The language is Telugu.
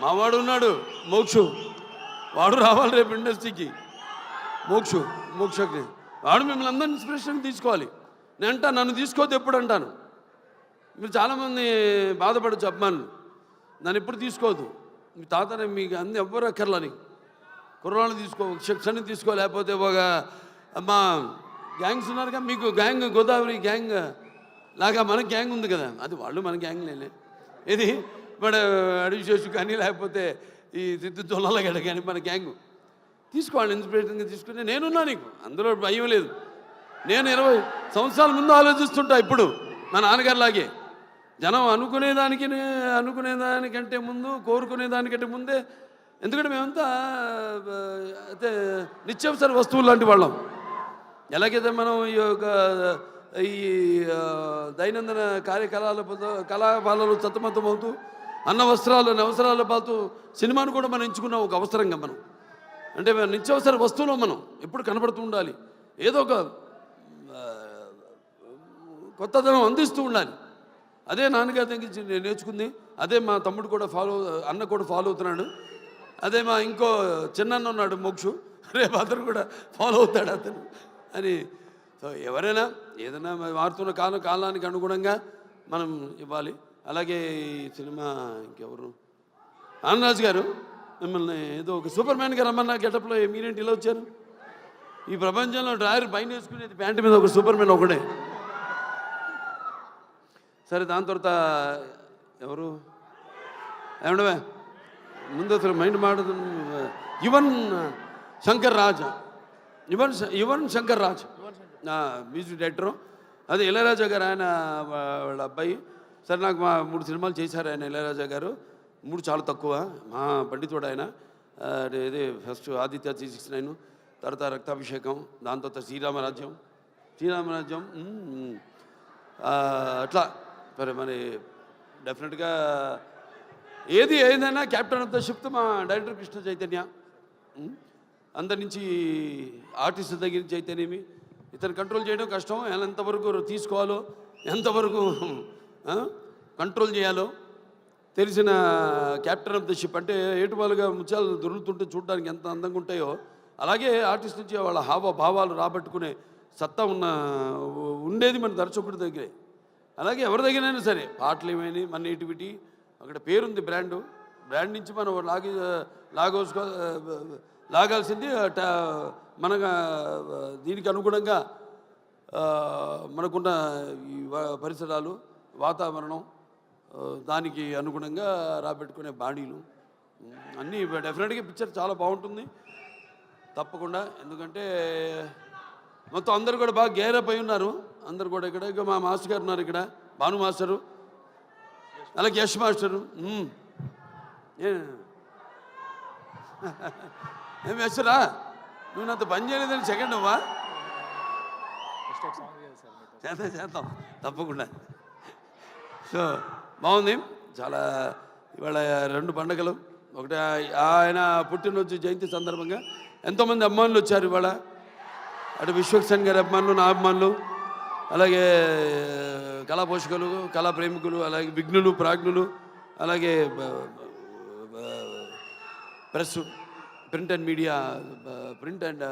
మావాడు ఉన్నాడు మోక్షు, వాడు రావాలి రేపు ఇండస్ట్రీకి. మోక్షకి వాడు మిమ్మల్ని అందరినీ ఇన్స్పిరేషన్ తీసుకోవాలి. నేను అంటా, నన్ను తీసుకోవద్దు ఎప్పుడు అంటాను. మీరు చాలామంది బాధపడచ్చు అభిమానులు, నన్ను ఎప్పుడు తీసుకోవద్దు. మీ తాతనే మీకు అన్ని ఎవ్వరు అక్కర్లని కుర్రాళ్ళని తీసుకో, శిక్షణ తీసుకో, లేకపోతే ఒక మా గ్యాంగ్స్ ఉన్నారుగా మీకు, గ్యాంగ్ గోదావరి గ్యాంగ్ లాగా మన గ్యాంగ్ ఉంది కదా, అది వాళ్ళు మన గ్యాంగ్ లేలే. ఇది మన అడివిశేషు కానీ లేకపోతే ఈ సిద్ధు జొల్లగడ్డ కానీ మన గ్యాంగు తీసుకోవాలి. ఇన్స్పిరేషన్గా తీసుకుని నేనున్నా, నీకు అందులో భయం లేదు. నేను 20 సంవత్సరాల ముందు ఆలోచిస్తుంటా. ఇప్పుడు మా నాన్నగారిలాగే జనం అనుకునేదానికంటే ముందు, కోరుకునేదానికంటే ముందే. ఎందుకంటే మేమంతా అయితే నిత్యావసర వస్తువులు లాంటి వాళ్ళం. ఎలాగైతే మనం ఈ దైనందిన కళాపాలలో సతమతమవుతూ అన్న అవసరాలు పాలుతూ సినిమాను కూడా మనం ఎంచుకున్నాం ఒక అవసరంగా. మనం అంటే నిత్యావసర వస్తువులో మనం ఎప్పుడు కనబడుతూ ఉండాలి, ఏదో ఒక కొత్తదనం అందిస్తూ ఉండాలి. అదే నాన్నగారి దగ్గర నేను నేర్చుకుంది. అదే మా తమ్ముడు కూడా అన్న కూడా ఫాలో అవుతున్నాడు. అదే మా ఇంకో చిన్న ఉన్నాడు మోక్షు, రేపు అతను కూడా ఫాలో అవుతాడు అతను అని. సో ఎవరైనా ఏదైనా మారుతున్న కాలానికి అనుగుణంగా మనం ఇవ్వాలి. అలాగే ఈ సినిమా ఇంకెవరు, ఆనందరాజు గారు మిమ్మల్ని ఏదో ఒక సూపర్ మ్యాన్గా రమ్మన్నా గెటప్లో మీరేంటి ఇలా వచ్చారు? ఈ ప్రపంచంలో డ్రాయర్ పైన వేసుకునేది ప్యాంటు మీద ఒక సూపర్ మ్యాన్ ఒకడే. సరే, దాని తర్వాత ఎవరు ఏమండవే ముందు అసలు మైండ్ మాడదు. Yuvan Shankar Raj music director. అదే ఇళయరాజా గారు, ఆయన వాళ్ళ అబ్బాయి. సరే, నాకు 3 సినిమాలు చేశారు ఆయన, ఇళయరాజా గారు. 3 చాలా తక్కువ, మా పండితుడు ఆయన. ఇదే ఫస్ట్ ఆదిత్య 369, తర్వాత రక్తాభిషేకం, దాని తర్వాత శ్రీరామరాజ్యం. అట్లా మరి డెఫినెట్గా ఏదైనా క్యాప్టెన్ ఆఫ్ ద షిప్ మా డైరెక్టర్ కృష్ణ చైతన్య. అందరి నుంచి ఆర్టిస్ట్ దగ్గర నుంచి అయితేనేమి ఇతను కంట్రోల్ చేయడం కష్టం. ఎంతవరకు తీసుకోవాలో, ఎంతవరకు కంట్రోల్ చేయాలో తెలిసిన క్యాప్టెన్ ఆఫ్ ద షిప్. అంటే ఏటువాలుగా ముత్యాలు దొరుకుతుంటే చూడడానికి ఎంత అందంగా ఉంటాయో, అలాగే ఆర్టిస్ట్ నుంచి వాళ్ళ హావభావాలు రాబట్టుకునే సత్తా ఉండేది మన దర్శకుడి దగ్గరే. అలాగే ఎవరి దగ్గరైనా సరే పాటలు ఏమైనా మన నేటివిటీ అక్కడ పేరుంది, బ్రాండ్ నుంచి మనం లాగాల్సింది మన దీనికి అనుగుణంగా మనకున్న ఈ పరిసరాలు, వాతావరణం, దానికి అనుగుణంగా రాబెట్టుకునే బాడీలు అన్నీ డెఫినెట్గా పిక్చర్ చాలా బాగుంటుంది తప్పకుండా. ఎందుకంటే మొత్తం అందరు కూడా బాగా గేరప్ అయి ఉన్నారు. అందరు కూడా ఇక్కడ మా మాస్టర్ గారు ఉన్నారు, ఇక్కడ భాను మాస్టరు, అలాగే యశ్ మాస్టరు. ఏం యశ్రా, నువ్వు నాతో పని చేయలేదని సెకండ్ అవ్వా? చేద్దాం తప్పకుండా. సో బాగుంది చాలా. ఇవాళ 2 పండుగలు, ఒకటి ఆయన పుట్టినరోజు జయంతి సందర్భంగా ఎంతోమంది అభిమానులు వచ్చారు ఇవాళ. అటు విశ్వక్సేన్ గారి అభిమానులు, నా అభిమానులు, అలాగే కళా పోషకులు, కళా ప్రేమికులు, అలాగే విఘ్నులు, ప్రాజ్ఞులు, అలాగే press, print and media, print and